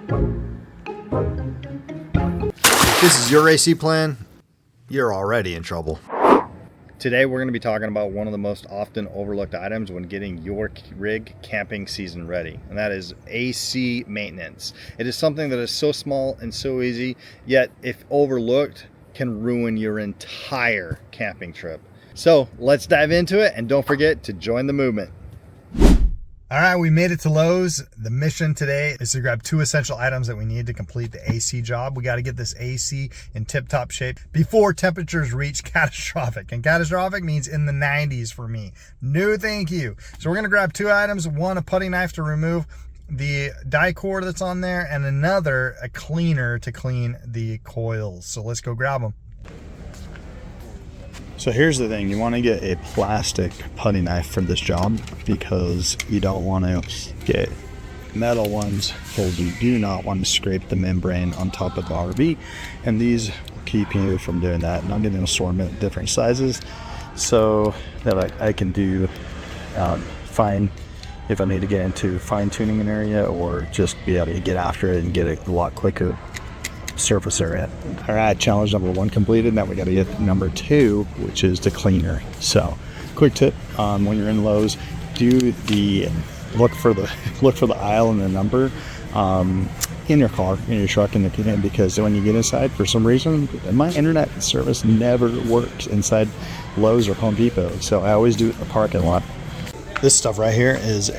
If this is your AC plan, you're already in trouble. Today we're going to be talking about one of the most often overlooked items when getting your rig camping season ready, and that is AC maintenance. It is something that is so small and so easy, yet if overlooked can ruin your entire camping trip. So let's dive into it, and don't forget to join the movement. All right, we made it to Lowe's. The mission today is to grab 2 essential items that we need to complete the AC job. We got to get this AC in tip-top shape before temperatures reach catastrophic. And catastrophic means in the 90s for me. No, thank you. So we're going to grab 2 items. One, a putty knife to remove the die cord that's on there, and another, a cleaner to clean the coils. So let's go grab them. So here's the thing, you want to get a plastic putty knife for this job because you don't want to get metal ones, because you do not want to scrape the membrane on top of the RV, and these will keep you from doing that. And I'm getting an assortment of different sizes so that I can do fine if I need to get into fine tuning an area, or just be able to get after it and get it a lot quicker surface area. All right, challenge number 1 completed. Now we got to get number 2, which is the cleaner. So quick tip, when you're in Lowe's, look for the aisle and the number in your car, in your truck, because when you get inside, for some reason my internet service never works inside Lowe's or Home Depot, so I always do it in the parking lot. This stuff right here is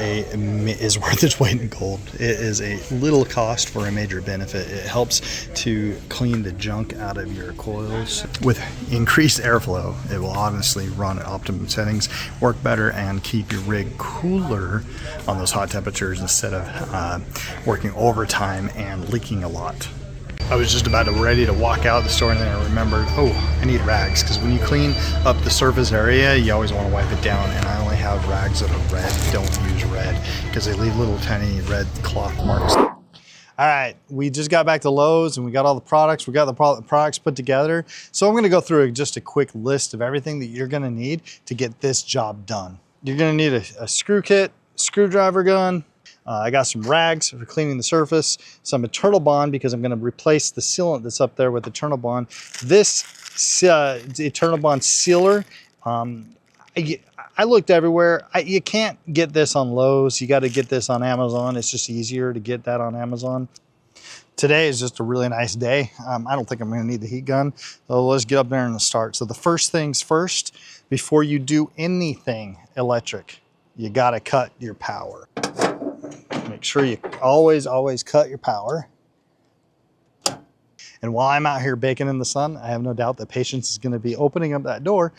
worth its weight in gold. It is a little cost for a major benefit. It helps to clean the junk out of your coils. With increased airflow, it will honestly run at optimum settings, work better, and keep your rig cooler on those hot temperatures instead of working overtime and leaking a lot. I was just ready to walk out of the store, and then I remembered, oh, I need rags, because when you clean up the surface area, you always want to wipe it down, and I only have rags that are red. Don't use red because they leave little tiny red cloth marks. All right, we just got back to Lowe's and we got all the products. We got the products put together. So I'm going to go through just a quick list of everything that you're going to need to get this job done. You're going to need a screw kit, screwdriver gun. I got some rags for cleaning the surface, some EternaBond because I'm going to replace the sealant that's up there with EternaBond. This EternaBond sealer, I looked everywhere. You can't get this on Lowe's. You got to get this on Amazon. It's just easier to get that on Amazon. Today is just a really nice day. I don't think I'm going to need the heat gun. So let's get up there and start. So the first things first, before you do anything electric, you got to cut your power. Make sure you always cut your power. And while I'm out here baking in the sun, I have no doubt that Patience is going to be opening up that door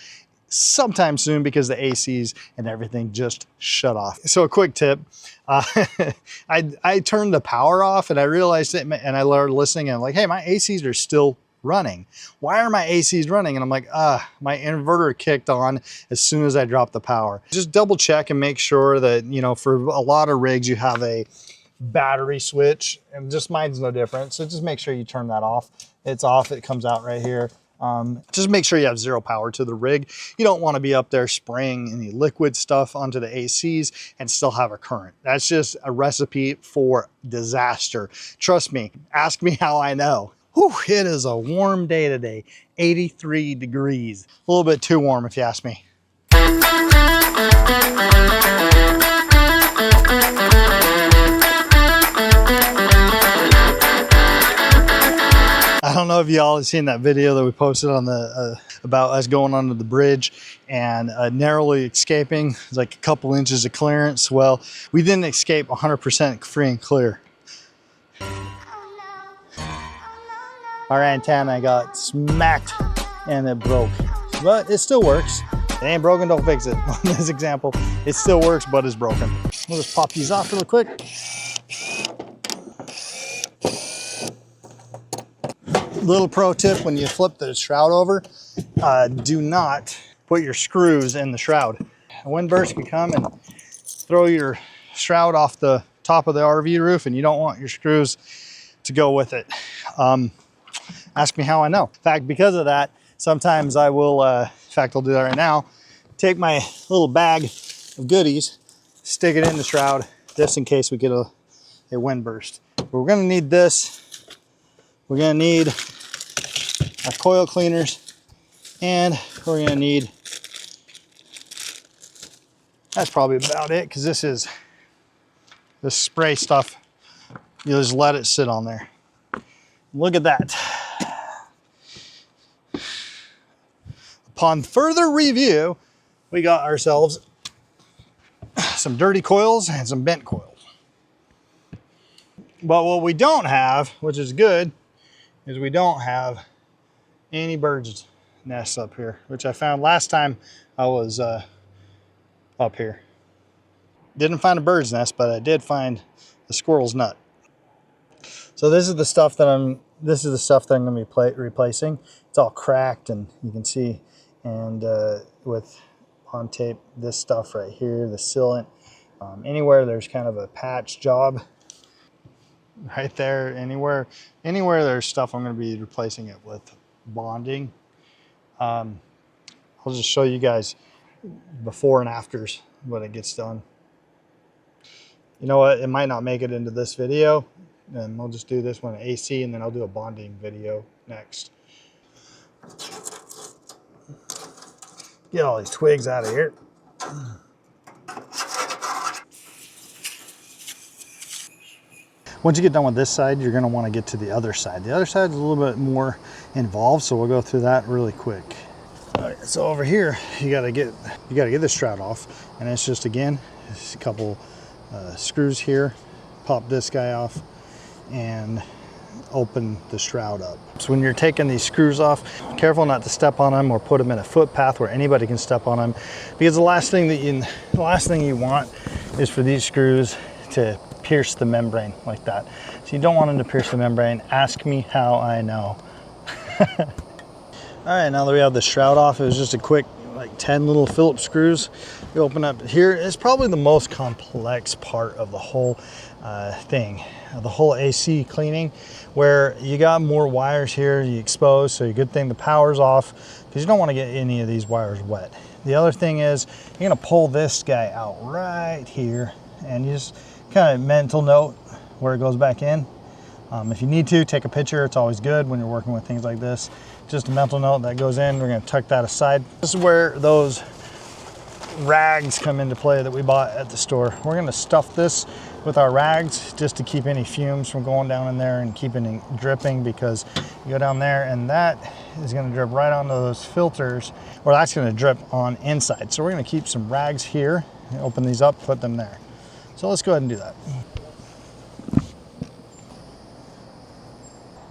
sometime soon because the ACs and everything just shut off. So a quick tip, I turned the power off and I realized it, and I started listening, and I'm like, hey, my ACs are still running. Why are my ACs running? And I'm like, my inverter kicked on as soon as I dropped the power. Just double check and make sure that, for a lot of rigs, you have a battery switch, and just mine's no different. So just make sure you turn that off. It's off, it comes out right here. Just make sure you have 0 power to the rig. You don't want to be up there spraying any liquid stuff onto the ACs and still have a current. That's just a recipe for disaster. Trust me, ask me how I know. Whew, it is a warm day today, 83 degrees. A little bit too warm if you ask me. I don't know if y'all have seen that video that we posted on the about us going under the bridge and narrowly escaping. It's like a couple inches of clearance. Well, we didn't escape 100% free and clear. Our antenna got smacked and it broke, but it still works. It ain't broken, don't fix it. On this example, it still works, but it's broken. We'll just pop these off real quick. Little pro tip, when you flip the shroud over, do not put your screws in the shroud. A wind burst can come and throw your shroud off the top of the RV roof, and you don't want your screws to go with it. Ask me how I know. In fact, because of that, sometimes I will, in fact, I'll do that right now, take my little bag of goodies, stick it in the shroud, just in case we get a wind burst. But we're gonna need this. We're gonna need our coil cleaners, and we're gonna need, that's probably about it, because this is the spray stuff. You just let it sit on there. Look at that. Upon further review, we got ourselves some dirty coils and some bent coils. But what we don't have, which is good, is we don't have any bird's nests up here, which I found last time I was up here. Didn't find a bird's nest, but I did find a squirrel's nut. So this is the stuff that I'm going to be replacing. It's all cracked, and you can see, and with on tape, this stuff right here, the sealant, anywhere there's kind of a patch job right there, anywhere there's stuff, I'm going to be replacing it with bonding. I'll just show you guys before and afters when it gets done. You know what, it might not make it into this video, and we'll just do this one AC, and then I'll do a bonding video next. Get all these twigs out of here. Once you get done with this side, you're going to want to get to the other side. The other side is a little bit more involved, so we'll go through that really quick. All right, so over here, you got to get this shroud off, and it's just, again, just a couple screws here. Pop this guy off and open the shroud up. So when you're taking these screws off, careful not to step on them or put them in a footpath where anybody can step on them, because the last thing you want is for these screws to pierce the membrane like that. So you don't want them to pierce the membrane. Ask me how I know. All right, now that we have the shroud off, it was just a quick, like 10 little Phillips screws. You open up here. It's probably the most complex part of the whole thing, the whole AC cleaning, where you got more wires here you expose. So good thing the power's off, because you don't want to get any of these wires wet. The other thing is, you're going to pull this guy out right here, and you just kind of mental note where it goes back in. If you need to, take a picture. It's always good when you're working with things like this. Just a mental note that goes in. We're going to tuck that aside. This is where those rags come into play that we bought at the store. We're going to stuff this with our rags just to keep any fumes from going down in there and keeping it dripping, because you go down there and that is going to drip right onto those filters, or that's going to drip on inside. So we're going to keep some rags here, open these up, put them there. So let's go ahead and do that.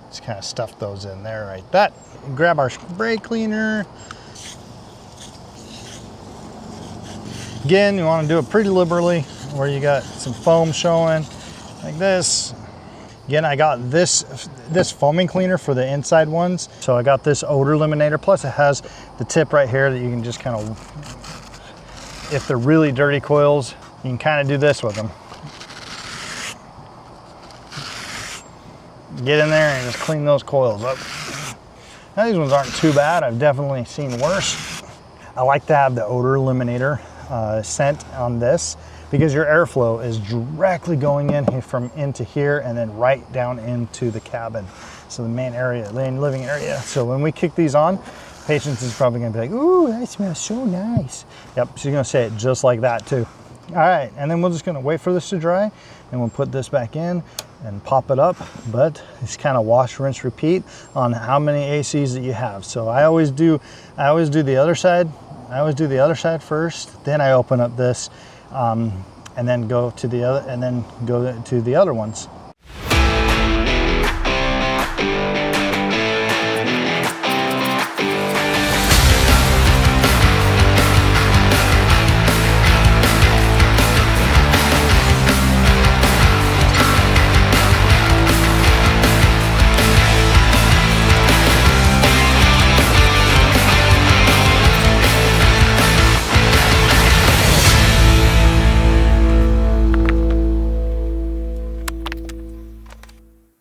Just kind of stuff those in there like that. Grab our spray cleaner. Again, you want to do it pretty liberally, where you got some foam showing like this. Again, I got this foaming cleaner for the inside ones. So I got this odor eliminator, plus it has the tip right here that you can just kind of, if they're really dirty coils, you can kind of do this with them. Get in there and just clean those coils up. Now these ones aren't too bad. I've definitely seen worse. I like to have the odor eliminator scent on this, because your airflow is directly going in from into here and then right down into the cabin. So the main area, living area. So when we kick these on, patients is probably gonna be like, ooh, that smells so nice. Yep, she's gonna say it just like that too. All right, and then we're just gonna wait for this to dry, and we'll put this back in and pop it up. But it's kind of wash, rinse, repeat on how many ACs that you have. So I always do the other side. I always do the other side first, then I open up this, and then go to the other, and then go to the other ones.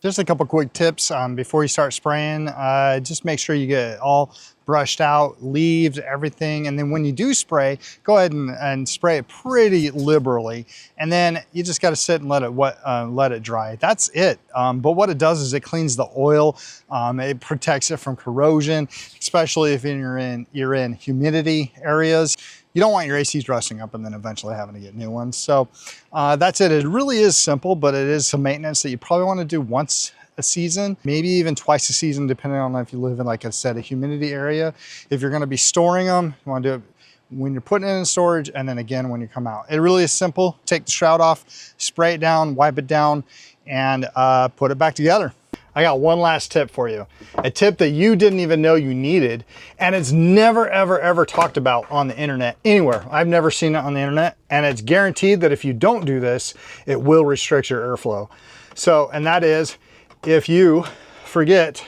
Just a couple quick tips before you start spraying. Just make sure you get it all brushed out, leaves, everything. And then when you do spray, go ahead and spray it pretty liberally. And then you just got to sit and let it dry. That's it. But what it does is it cleans the oil. It protects it from corrosion, especially if you're in humidity areas. You don't want your ACs rusting up and then eventually having to get new ones. So that's it. It really is simple, but it is some maintenance that you probably want to do once a season, maybe even twice a season, depending on if you live in, like I said, a humidity area. If you're going to be storing them, you want to do it when you're putting it in storage and then again when you come out. It really is simple. Take the shroud off, spray it down, wipe it down, and put it back together. I got one last tip for you. A tip that you didn't even know you needed, and it's never, ever, ever talked about on the internet anywhere. I've never seen it on the internet, and it's guaranteed that if you don't do this, it will restrict your airflow. So, and that is, if you forget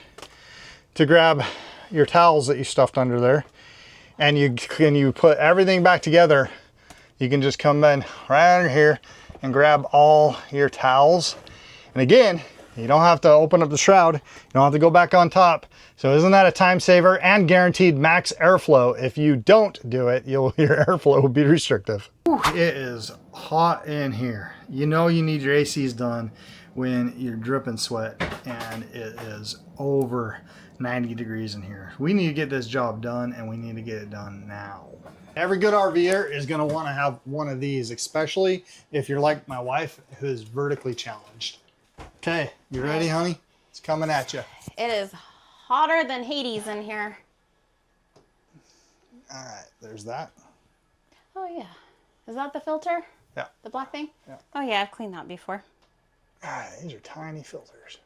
to grab your towels that you stuffed under there, and you put everything back together, you can just come in right under here and grab all your towels. And again, you don't have to open up the shroud. You don't have to go back on top. So isn't that a time saver and guaranteed max airflow? If you don't do it, your airflow will be restrictive. It is hot in here. You know you need your ACs done when you're dripping sweat and it is over 90 degrees in here. We need to get this job done and we need to get it done now. Every good RVer is gonna wanna have one of these, especially if you're like my wife who is vertically challenged. Okay, you ready, honey? It's coming at you. It is hotter than Hades in here. All right, there's that. Oh yeah. Is that the filter? Yeah. The black thing? Yeah. Oh yeah, I've cleaned that before. All right, these are tiny filters,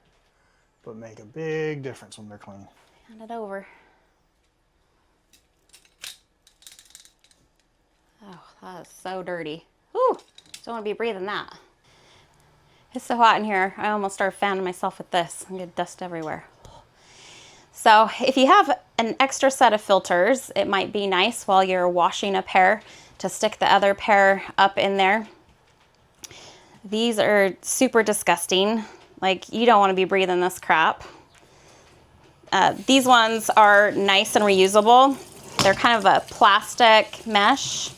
but make a big difference when they're clean. Hand it over. Oh, that is so dirty. Whew, don't want to be breathing that. It's so hot in here, I almost started fanning myself with this and get dust everywhere. So if you have an extra set of filters, it might be nice while you're washing a pair to stick the other pair up in there. These are super disgusting. Like, you don't want to be breathing this crap. These ones are nice and reusable. They're kind of a plastic mesh,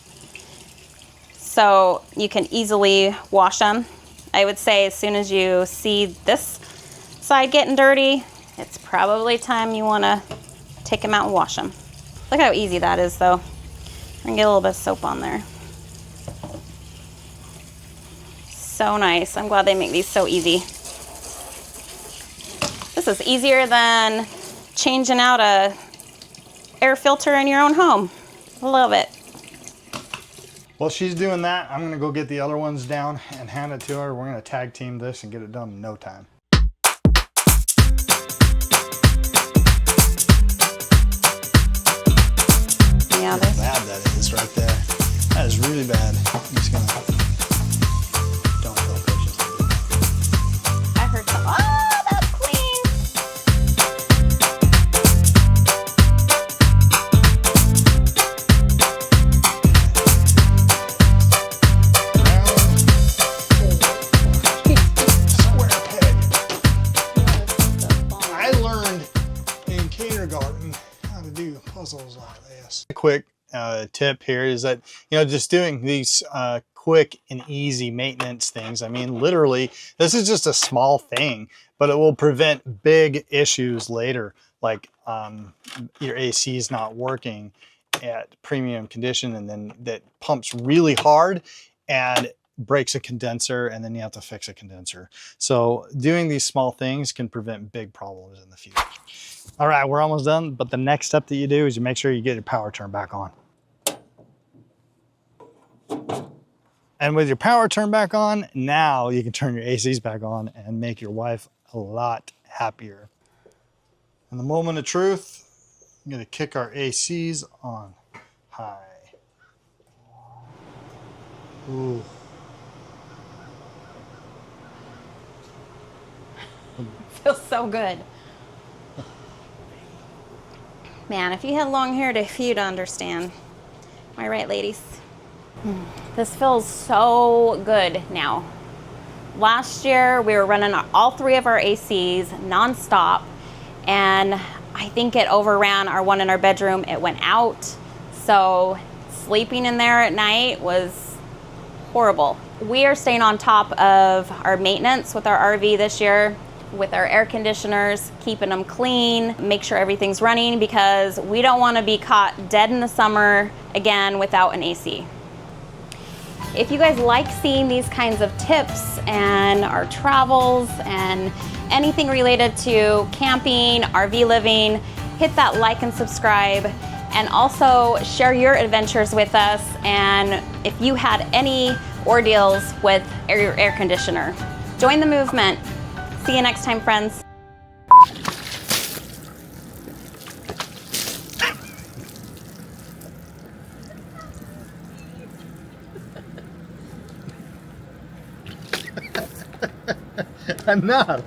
so you can easily wash them. I would say as soon as you see this side getting dirty, it's probably time you want to take them out and wash them. Look how easy that is, though. I'm gonna get a little bit of soap on there. So nice. I'm glad they make these so easy. This is easier than changing out a air filter in your own home. Love it. While she's doing that, I'm gonna go get the other ones down and hand it to her. We're gonna tag team this and get it done in no time. Yeah, How bad that is right there. That is really bad. I'm just gonna, don't feel precious. I heard some. Oh, that's clean. Square peg. I learned in kindergarten how to do puzzles like this. A quick tip here is that, you know, just doing these quick and easy maintenance things. I mean, literally, this is just a small thing, but it will prevent big issues later, like your AC is not working at premium condition, and then that pumps really hard and breaks a condenser, and then you have to fix a condenser. So doing these small things can prevent big problems in the future. All right, we're almost done, but the next step that you do is you make sure you get your power turned back on. And with your power turned back on, now you can turn your ACs back on and make your wife a lot happier. In the moment of truth, I'm gonna kick our ACs on high. Ooh. Feels so good. Man, if you had long hair, you'd understand. Am I right, ladies? This feels so good now. Last year, we were running all 3 of our ACs nonstop, and I think it overran our one in our bedroom. It went out, so sleeping in there at night was horrible. We are staying on top of our maintenance with our RV this year, with our air conditioners, keeping them clean, make sure everything's running, because we don't want to be caught dead in the summer again without an AC. If you guys like seeing these kinds of tips and our travels and anything related to camping, RV living, hit that like and subscribe, and also share your adventures with us, and if you had any ordeals with your air conditioner. Join the movement. See you next time, friends. Enough.